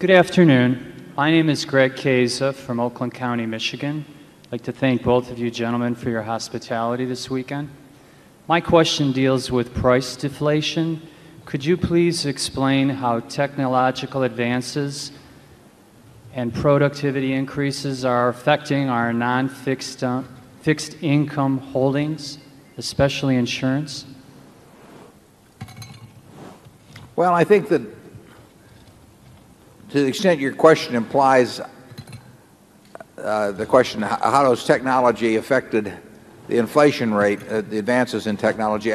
Good afternoon. My name is Greg Kaza from Oakland County, Michigan. I'd like to thank both of you gentlemen for your hospitality this weekend. My question deals with price deflation. Could you please explain how technological advances and productivity increases are affecting our non-fixed fixed income holdings, especially insurance? Well, I think that to the extent your question implies the question, how has technology affected the inflation rate, the advances in technology?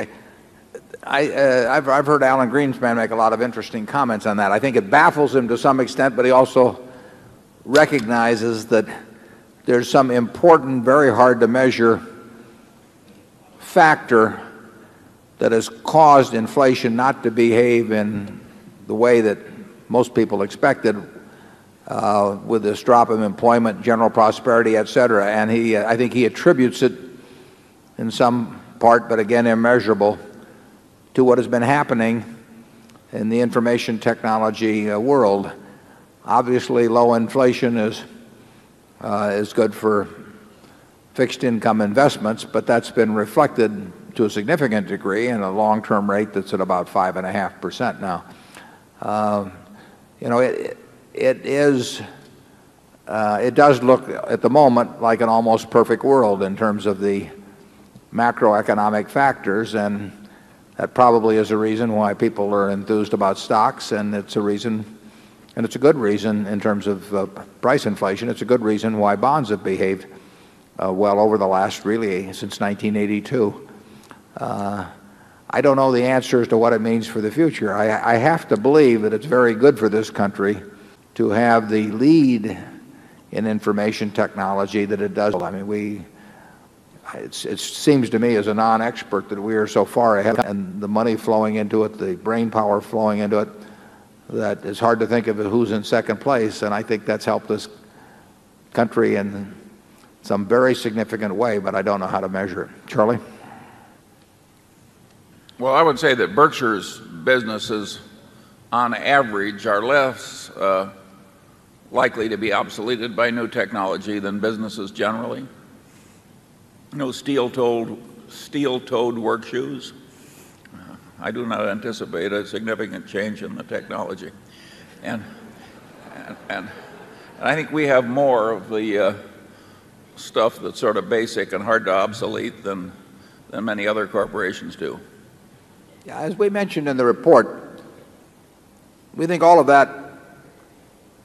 I've heard Alan Greenspan make a lot of interesting comments on that. I think it baffles him to some extent, but he also recognizes that there's some important, very hard to measure factor that has caused inflation not to behave in the way that most people expected, with this drop of employment, general prosperity, etc. And I think he attributes it in some part, but again immeasurable, to what has been happening in the information technology world. Obviously, low inflation is good for fixed income investments, but that's been reflected to a significant degree in a long-term rate that's at about 5.5% now. It does look at the moment like an almost perfect world in terms of the macroeconomic factors, and that probably is a reason why people are enthused about stocks, and it's a reason, and it's a good reason in terms of price inflation. It's a good reason why bonds have behaved well over the last, really, since 1982. I don't know the answer as to what it means for the future. I have to believe that it's very good for this country to have the lead in information technology that it does. I mean, it seems to me as a non-expert that we are so far ahead, and the money flowing into it, the brain power flowing into it, that it's hard to think of who's in second place. And I think that's helped this country in some very significant way, but I don't know how to measure it. Charlie? Well, I would say that Berkshire's businesses, on average, are less likely to be obsoleted by new technology than businesses generally. No steel-toed work shoes. I do not anticipate a significant change in the technology. And I think we have more of the stuff that's sort of basic and hard to obsolete than many other corporations do. Yeah, as we mentioned in the report, we think all of that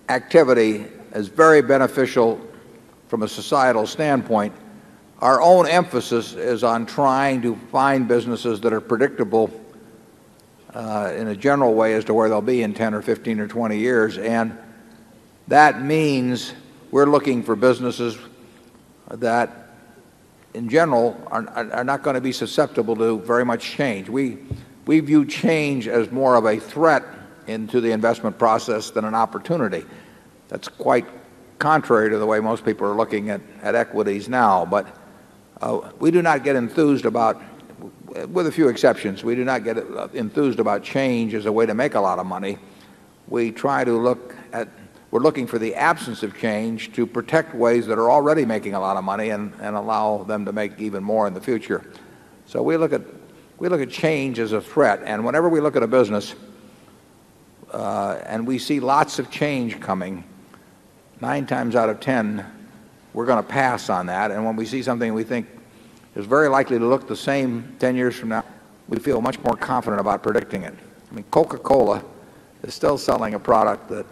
activity is very beneficial from a societal standpoint. Our own emphasis is on trying to find businesses that are predictable in a general way as to where they'll be in 10 or 15 or 20 years. And that means we're looking for businesses that, in general, are not going to be susceptible to very much change. We view change as more of a threat into the investment process than an opportunity. That's quite contrary to the way most people are looking at equities now. But we do not get enthused about, with a few exceptions, we do not get enthused about change as a way to make a lot of money. We try to we're looking for the absence of change to protect ways that are already making a lot of money and allow them to make even more in the future. So we look at change as a threat. And whenever we look at a business and we see lots of change coming, 9 times out of 10, we're going to pass on that. And when we see something we think is very likely to look the same 10 years from now, we feel much more confident about predicting it. I mean, Coca-Cola is still selling a product that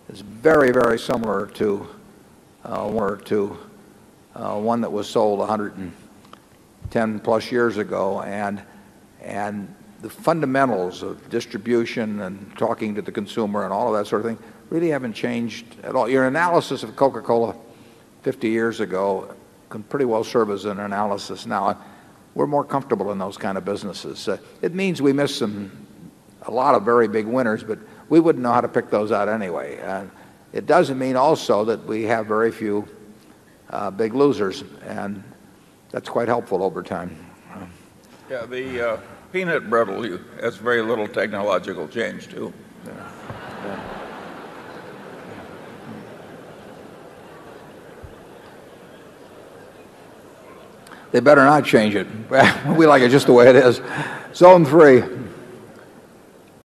is very, very similar to one that was sold 110 plus years ago. And the fundamentals of distribution and talking to the consumer and all of that sort of thing really haven't changed at all. Your analysis of Coca-Cola 50 years ago can pretty well serve as an analysis now. We're more comfortable in those kind of businesses. It means we miss a lot of very big winners, but we wouldn't know how to pick those out anyway. It doesn't mean also that we have very few big losers, and that's quite helpful over time. Yeah, the peanut brittle has very little technological change too. they better not change it. We like it just the way it is. Zone 3.